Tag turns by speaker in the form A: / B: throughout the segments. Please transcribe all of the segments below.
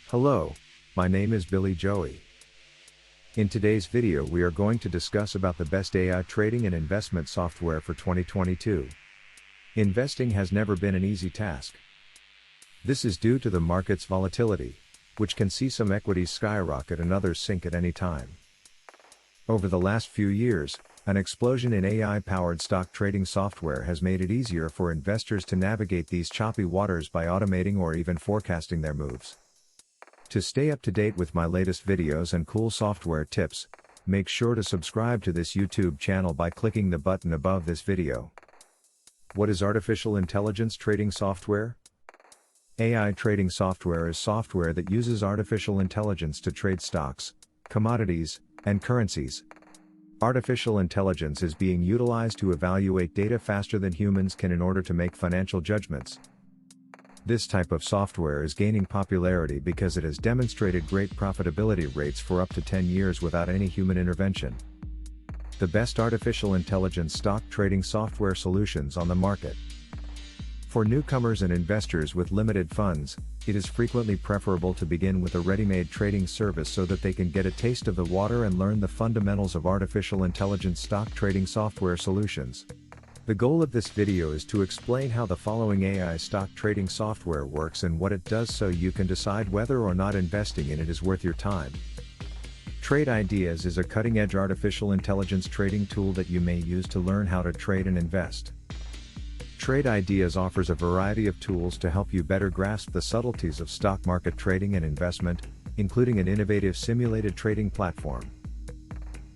A: Hello, my name is Billy Joey. In today's video we are going to discuss about the best AI trading and investment software for 2022. Investing has never been an easy task. This is due to the market's volatility, which can see some equities skyrocket and others sink at any time. Over the last few years, an explosion in AI-powered stock trading software has made it easier for investors to navigate these choppy waters by automating or even forecasting their moves. To stay up to date with my latest videos and cool software tips, make sure to subscribe to this YouTube channel by clicking the button above this video. What is artificial intelligence trading software? AI trading software is software that uses artificial intelligence to trade stocks, commodities, and currencies. Artificial intelligence is being utilized to evaluate data faster than humans can in order to make financial judgments. This type of software is gaining popularity because it has demonstrated great profitability rates for up to 10 years without any human intervention. The best artificial intelligence stock trading software solutions on the market. For newcomers and investors with limited funds, it is frequently preferable to begin with a ready-made trading service so that they can get a taste of the water and learn the fundamentals of artificial intelligence stock trading software solutions. The goal of this video is to explain how the following AI stock trading software works and what it does so you can decide whether or not investing in it is worth your time. Trade Ideas is a cutting-edge artificial intelligence trading tool that you may use to learn how to trade and invest. Trade Ideas offers a variety of tools to help you better grasp the subtleties of stock market trading and investment, including an innovative simulated trading platform.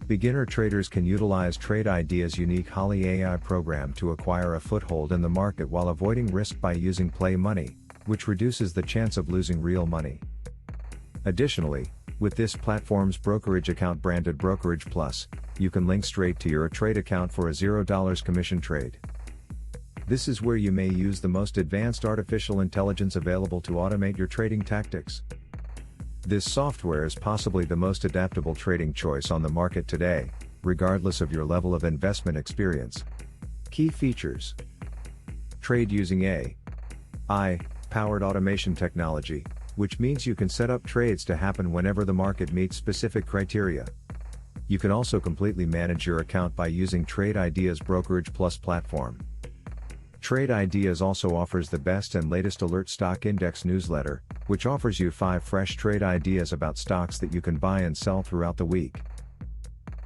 A: Beginner traders can utilize Trade Ideas' unique Holly AI program to acquire a foothold in the market while avoiding risk by using play money, which reduces the chance of losing real money. Additionally, with this platform's brokerage account branded Brokerage Plus, you can link straight to your trade account for a $0 commission trade. This is where you may use the most advanced artificial intelligence available to automate your trading tactics. This software is possibly the most adaptable trading choice on the market today, regardless of your level of investment experience. Key features: trade using AI-powered automation technology, which means you can set up trades to happen whenever the market meets specific criteria. You can also completely manage your account by using Trade Ideas Brokerage Plus platform. Trade Ideas also offers the best and latest Alert Stock Index newsletter, which offers you 5 fresh trade ideas about stocks that you can buy and sell throughout the week.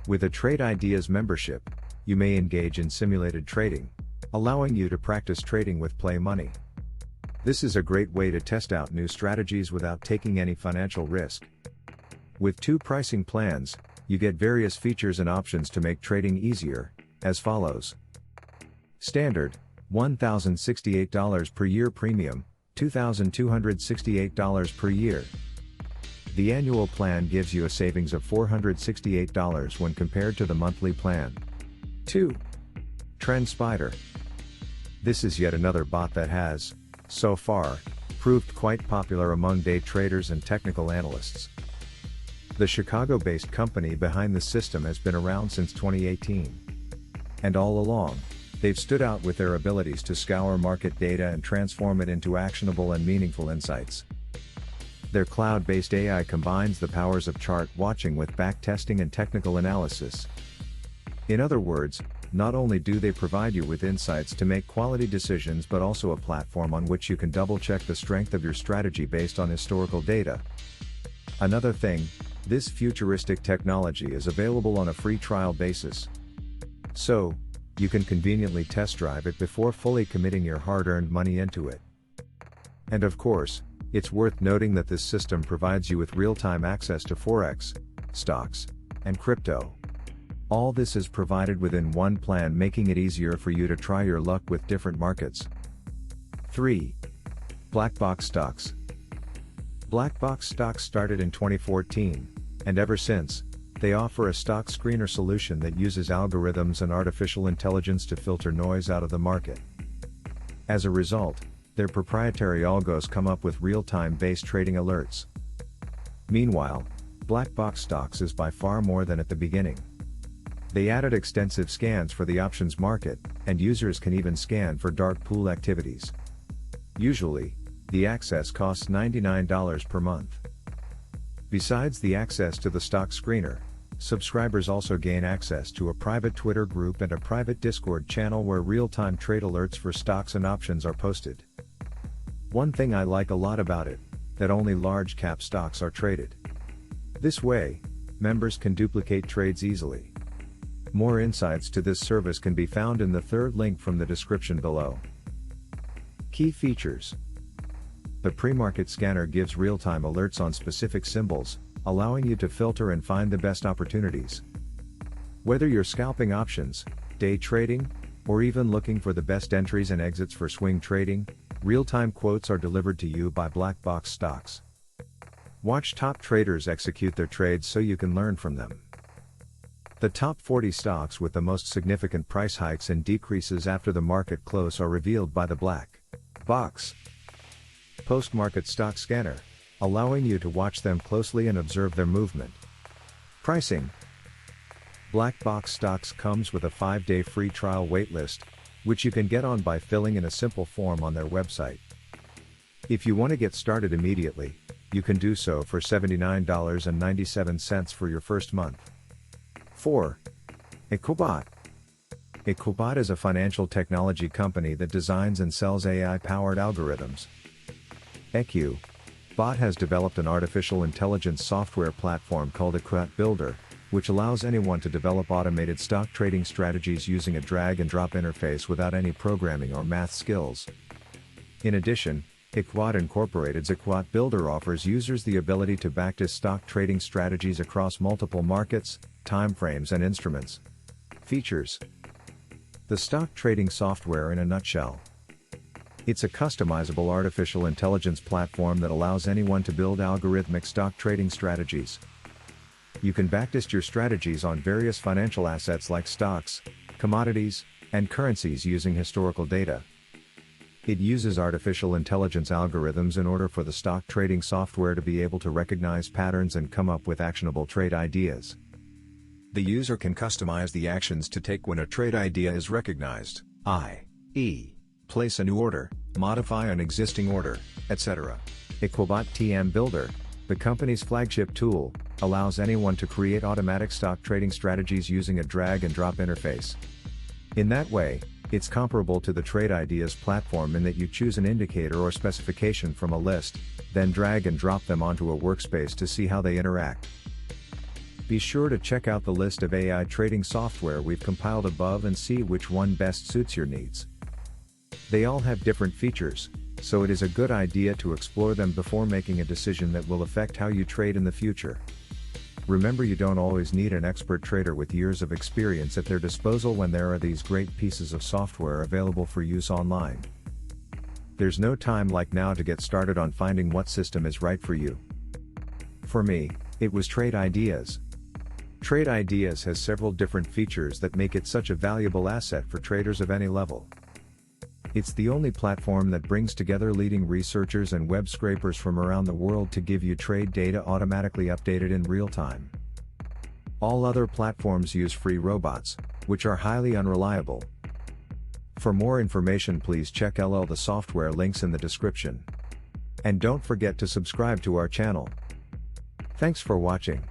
A: With a Trade Ideas membership, you may engage in simulated trading, allowing you to practice trading with play money. This is a great way to test out new strategies without taking any financial risk. With 2 pricing plans, you get various features and options to make trading easier, as follows. Standard, $1,068 per year. Premium, $2,268 per year. The annual plan gives you a savings of $468 when compared to the monthly plan. 2. TrendSpider. This is yet another bot that has, so far, proved quite popular among day traders and technical analysts. The Chicago-based company behind the system has been around since 2018. And all along, they've stood out with their abilities to scour market data and transform it into actionable and meaningful insights. Their cloud-based AI combines the powers of chart watching with backtesting and technical analysis. In other words, not only do they provide you with insights to make quality decisions but also a platform on which you can double-check the strength of your strategy based on historical data. Another thing, this futuristic technology is available on a free trial basis. So, you can conveniently test drive it before fully committing your hard-earned money into it. And of course, it's worth noting that this system provides you with real-time access to Forex, stocks, and crypto. All this is provided within one plan, making it easier for you to try your luck with different markets. 3. Black Box Stocks. Black Box Stocks started in 2014, and ever since, they offer a stock screener solution that uses algorithms and artificial intelligence to filter noise out of the market. As a result, their proprietary algos come up with real-time based trading alerts. Meanwhile, Black Box Stocks is by far more than at the beginning. They added extensive scans for the options market, and users can even scan for dark pool activities. Usually, the access costs $99 per month. Besides the access to the stock screener, subscribers also gain access to a private Twitter group and a private Discord channel where real-time trade alerts for stocks and options are posted. One thing I like a lot about it, that only large cap stocks are traded. This way, members can duplicate trades easily. More insights to this service can be found in the third link from the description below. Key features. The pre-market scanner gives real-time alerts on specific symbols, allowing you to filter and find the best opportunities. Whether you're scalping options, day trading, or even looking for the best entries and exits for swing trading, real-time quotes are delivered to you by black box stocks. Watch top traders execute their trades so you can learn from them. The top 40 stocks with the most significant price hikes and decreases after the market close are revealed by the black box post-market stock scanner, allowing you to watch them closely and observe their movement. Pricing. Black box stocks comes with a 5-day free trial waitlist, which you can get on by filling in a simple form on their website. If you want to get started immediately, you can do so for $79.97 for your first month. 4. Equibot. Equibot is a financial technology company that designs and sells AI-powered algorithms. Equibot has developed an artificial intelligence software platform called Equibot Builder, which allows anyone to develop automated stock trading strategies using a drag-and-drop interface without any programming or math skills. In addition, Equibot Incorporated's Equibot Builder offers users the ability to backtest stock trading strategies across multiple markets, timeframes and instruments. Features. The stock trading software in a nutshell. It's a customizable artificial intelligence platform that allows anyone to build algorithmic stock trading strategies. You can backtest your strategies on various financial assets like stocks, commodities, and currencies using historical data. It uses artificial intelligence algorithms in order for the stock trading software to be able to recognize patterns and come up with actionable trade ideas. The user can customize the actions to take when a trade idea is recognized, i.e., place a new order, modify an existing order, etc. Equibot TM Builder, the company's flagship tool, allows anyone to create automatic stock trading strategies using a drag-and-drop interface. In that way, it's comparable to the Trade Ideas platform in that you choose an indicator or specification from a list, then drag and drop them onto a workspace to see how they interact. Be sure to check out the list of AI trading software we've compiled above and see which one best suits your needs. They all have different features, so it is a good idea to explore them before making a decision that will affect how you trade in the future. Remember, you don't always need an expert trader with years of experience at their disposal when there are these great pieces of software available for use online. There's no time like now to get started on finding what system is right for you. For me, it was Trade Ideas. Trade Ideas has several different features that make it such a valuable asset for traders of any level. It's the only platform that brings together leading researchers and web scrapers from around the world to give you trade data automatically updated in real time. All other platforms use free robots, which are highly unreliable. For more information, please check the software links in the description. And don't forget to subscribe to our channel. Thanks for watching.